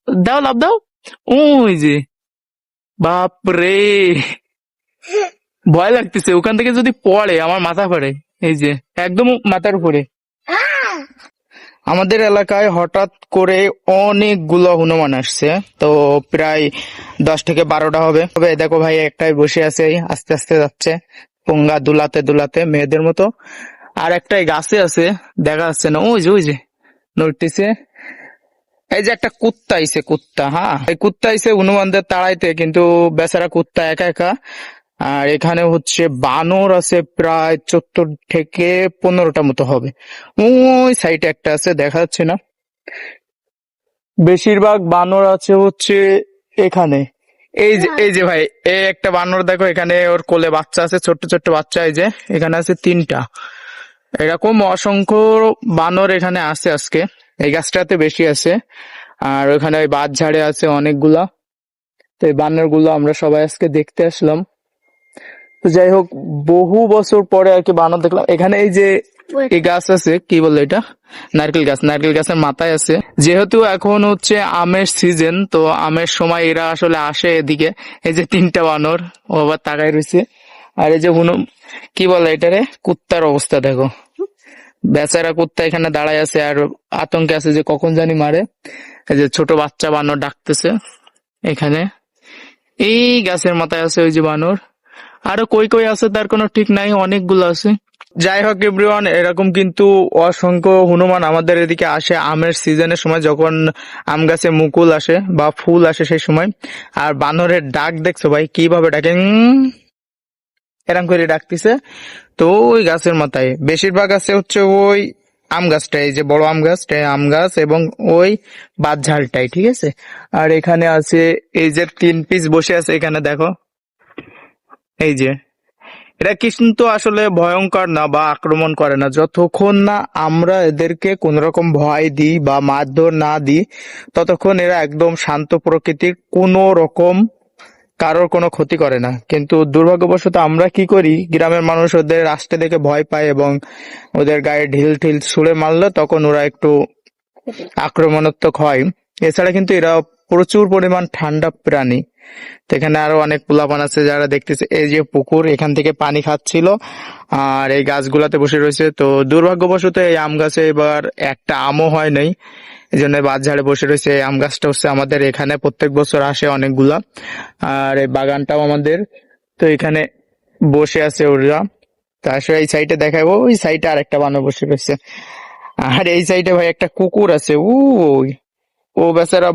দাও লাভ দাও। ওই যে, বাপরে, ভয় লাগতেছে ওখান থেকে যদি পড়ে আমার মাথা ফাড়ে। এই যে, একদম মাথার উপরে। আমাদের এলাকায় হঠাৎ করে অনেকগুলো হনুমান আসছে, তো প্রায় 10 থেকে 12টা হবে। তবে দেখো ভাই, একটাই বসে আছে, আস্তে আস্তে যাচ্ছে পোঙ্গা দুলাতে দুলাতে মেয়েদের মতো। আর একটাই গাছে আছে, দেখা যাচ্ছে না, ওই যে নড়তেছে। এই যে একটা কুত্তা আইছে, কুত্তা, হ্যাঁ এই কুত্তা আইছে হনুমানদের তাড়াইতে, কিন্তু বেচারা কুত্তা একা একা। আর এখানে হচ্ছে বানর আছে প্রায় 14 থেকে 15টা মতো হবে। ওই সাইডে একটা আছে, দেখা যাচ্ছে না। বেশিরভাগ বানর আছে হচ্ছে এখানে। এই যে ভাই, এই একটা বানর দেখো, এখানে ওর কোলে বাচ্চা আছে, ছোট্ট ছোট্ট বাচ্চা। এই যে এখানে আছে 3টা। এরকম অসংখ্য বানর এখানে আছে আজকে। এই গাছটাতে বেশি আছে, আর ওখানে ওই বাঁশ ঝাড়ে আছে অনেকগুলা। তো এই বানর গুলো আমরা সবাই আজকে দেখতে আসলাম। তো যাই হোক, বহু বছর পরে আর কি বানর দেখলাম এখানে। এই যে এই গাছ আছে, কি বলে এটা, নারকেল গাছ। নারকেল গাছের মাথায় আছে। যেহেতু এখন হচ্ছে আমের সিজন, তো আমের সময় এরা আসলে আসে এদিকে। এই যে 3টা বানর, ও আবার তাকায় রয়েছে। আর এই যে কি বলে এটারে, কুত্তার অবস্থা দেখো। বেচারা কুত্তা এখানে দাঁড়ায় আছে, আর আতঙ্কে আছে যে কখন জানি মারে। এই যে ছোট বাচ্চা বানর ডাকতেছে এখানে। এই গাছের মাথায় আছে ওই যে বানর। আরো কই কই আছে তার কোনো ঠিক নাই, অনেকগুলো আছে। যাই হোক এভরিওয়ান, এরকম কিন্তু অসংখ্য হনুমান আমাদের এদিকে আসে আমের সিজনের সময়, যখন আম গাছে মুকুল আসে বা ফুল আসে সেই সময়। আর বানরের ডাক দেখছো ভাই, কিভাবে ডাকে, এরম করে ডাকতেছে। তো ওই গাছের মাথায় বেশিরভাগ আছে হচ্ছে ওই আম গাছটা, এই যে বড় আম গাছটা, আম গাছ এবং ওই বাঁশঝাড়টাই, ঠিক আছে। আর এখানে আছে এই যে 3 পিস বসে আছে এখানে দেখো। এই যে, এরা কিন্তু আসলে ভয়ঙ্কর না বা আক্রমণ করে না, যতক্ষণ না আমরা এদেরকে কোন রকম ভয় দিই বা মারধর না দিই, ততক্ষণ এরা একদম শান্ত প্রকৃতির, কোনো রকম কারোর কোনো ক্ষতি করে না। কিন্তু দুর্ভাগ্যবশত আমরা কি করি, গ্রামের মানুষ ওদের আসতে দেখে ভয় পায় এবং ওদের গায়ে ঢিল ঢিল ছুঁড়ে মারলে তখন ওরা একটু আক্রমণাত্মক হয়। এছাড়া কিন্তু এরা প্রচুর পরিমাণ ঠান্ডা প্রাণী। তো এখানে আরো অনেক পোলাপান আছে যারা দেখতেছে। এই যে পুকুর, এখান থেকে পানি খাচ্ছিল আর এই গাছগুলাতে বসে রয়েছে। তো দুর্ভাগ্যবশত এই আম গাছে এবার একটা আমও হয় নাই, এই জন্য বাঁশঝাড়ে বসে রয়েছে। এই আম গাছটা হচ্ছে আমাদের এখানে প্রত্যেক বছর আসে অনেকগুলা, আর এই বাগানটাও আমাদের। তো এখানে বসে আছে ওরা। তা আসলে এই সাইডে দেখাবো, ওই সাইডে আর একটা বানর বসে রয়েছে। আর এই সাইডে ভাই একটা কুকুর আছে, ও বেচারা